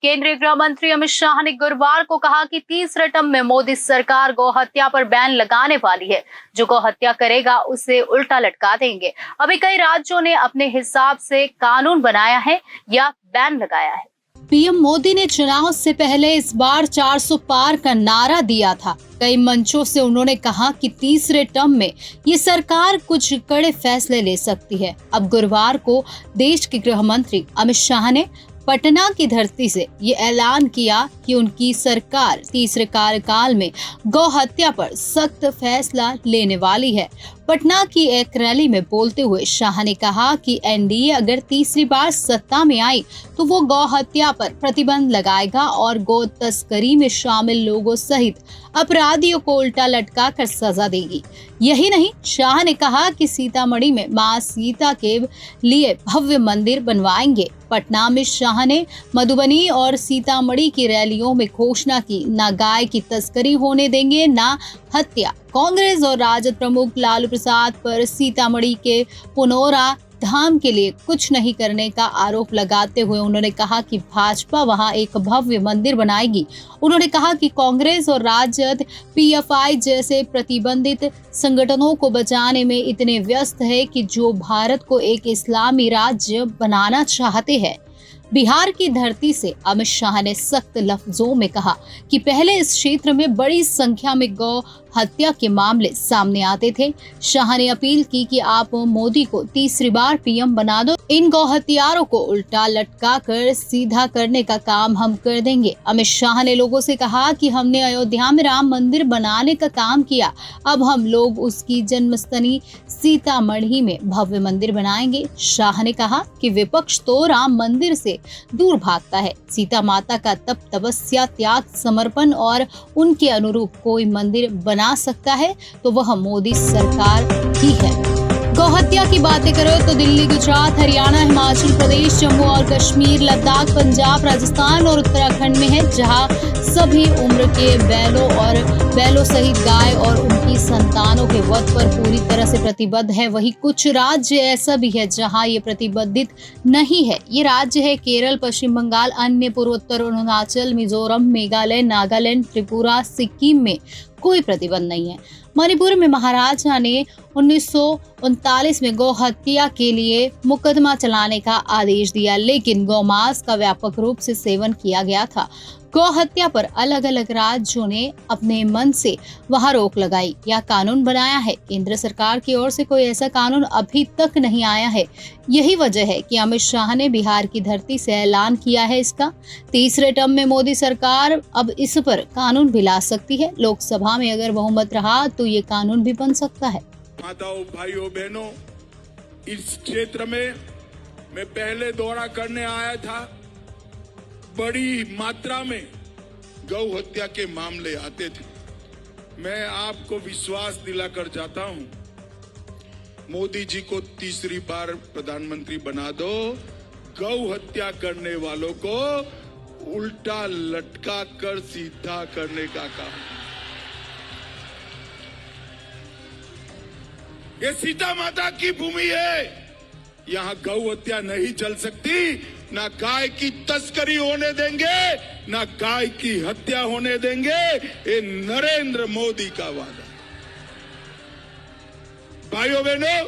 केंद्रीय गृह मंत्री अमित शाह ने गुरुवार को कहा कि तीसरे टर्म में मोदी सरकार गौ हत्या पर बैन लगाने वाली है। जो गौ हत्या करेगा उसे उल्टा लटका देंगे। अभी कई राज्यों ने अपने हिसाब से कानून बनाया है या बैन लगाया है। पीएम मोदी ने चुनाव से पहले इस बार 400 पार का नारा दिया था। कई मंचों से उन्होंने कहा कि तीसरे टर्म में ये सरकार कुछ कड़े फैसले ले सकती है। अब गुरुवार को देश के गृह मंत्री अमित शाह ने पटना की धरती से ये ऐलान किया कि उनकी सरकार तीसरे कार्यकाल में गौ हत्या पर सख्त फैसला लेने वाली है। पटना की एक रैली में बोलते हुए शाह ने कहा कि एनडीए अगर तीसरी बार सत्ता में आई तो वो गौ हत्या पर प्रतिबंध लगाएगा और गौ तस्करी में शामिल लोगों सहित अपराधियों को उल्टा लटका कर सजा देगी। यही नहीं, शाह ने कहा कि सीतामढ़ी में मां सीता के लिए भव्य मंदिर बनवाएंगे। पटना में शाह ने मधुबनी और सीतामढ़ी की रैलियों में घोषणा की, ना गाय की तस्करी होने देंगे, ना हत्या। कांग्रेस और राजद प्रमुख लालू प्रसाद पर सीतामढ़ी के पुनौरा धाम के लिए कुछ नहीं करने का आरोप लगाते हुए उन्होंने कहा कि भाजपा वहां एक भव्य मंदिर बनाएगी। उन्होंने कहा कि कांग्रेस और राजद पीएफआई जैसे प्रतिबंधित संगठनों को बचाने में इतने व्यस्त है कि जो भारत को एक इस्लामी राज्य बनाना चाहते हैं। बिहार की धरती से अमित शाह ने सख्त लफ्जों में कहा कि पहले इस क्षेत्र में बड़ी संख्या में गौ हत्या के मामले सामने आते थे। शाह ने अपील की कि आप मोदी को तीसरी बार पीएम बना दो, इन गौ हत्यारों को उल्टा लटका कर सीधा करने का काम हम कर देंगे। अमित शाह ने लोगों से कहा कि हमने अयोध्या में राम मंदिर बनाने का काम किया, अब हम लोग उसकी जन्मस्थली सीतामढ़ी में भव्य मंदिर बनाएंगे। शाह ने कहा कि विपक्ष तो राम मंदिर से दूर भागता है। सीता माता का तप, तपस्या, त्याग, समर्पण और उनके अनुरूप कोई मंदिर बना सकता है तो वह मोदी सरकार ही है। गौ हत्या की बातें करो तो दिल्ली, गुजरात, हरियाणा, हिमाचल प्रदेश, जम्मू और कश्मीर, लद्दाख, पंजाब, राजस्थान और उत्तराखंड में है, जहां सभी उम्र के बैलों सहित गाय और उनकी संतानों के वध पर पूरी तरह से प्रतिबद्ध है। वहीं कुछ राज्य ऐसा भी है जहां ये प्रतिबंधित नहीं है। ये राज्य है केरल, पश्चिम बंगाल, अन्य पूर्वोत्तर, अरुणाचल, मिजोरम, मेघालय, नागालैंड, त्रिपुरा, सिक्किम में कोई प्रतिबंध नहीं है। मणिपुर में महाराजा ने 1939 में गौ हत्या के लिए मुकदमा चलाने का आदेश दिया, लेकिन गौमांस का व्यापक रूप से सेवन किया गया था। गौ हत्या पर अलग अलग राज्यों ने अपने मन से वहां रोक लगाई या कानून बनाया है। केंद्र सरकार की ओर से कोई ऐसा कानून अभी तक नहीं आया है। यही वजह है कि अमित शाह ने बिहार की धरती से ऐलान किया है इसका। तीसरे टर्म में मोदी सरकार अब इस पर कानून भी ला सकती है। लोकसभा में अगर बहुमत रहा तो ये कानून भी बन सकता है। माताओं, भाइयों, बहनों, इस क्षेत्र में मैं पहले दौरा करने आया था। बड़ी मात्रा में गौ हत्या के मामले आते थे। मैं आपको विश्वास दिलाकर जाता हूं, मोदी जी को तीसरी बार प्रधानमंत्री बना दो, गौ हत्या करने वालों को उल्टा लटका कर सीधा करने का काम। ये सीता माता की भूमि है, यहाँ गौ हत्या नहीं चल सकती। ना गाय की तस्करी होने देंगे, ना गाय की हत्या होने देंगे। ये नरेंद्र मोदी का वादा। भाइयों बहनों,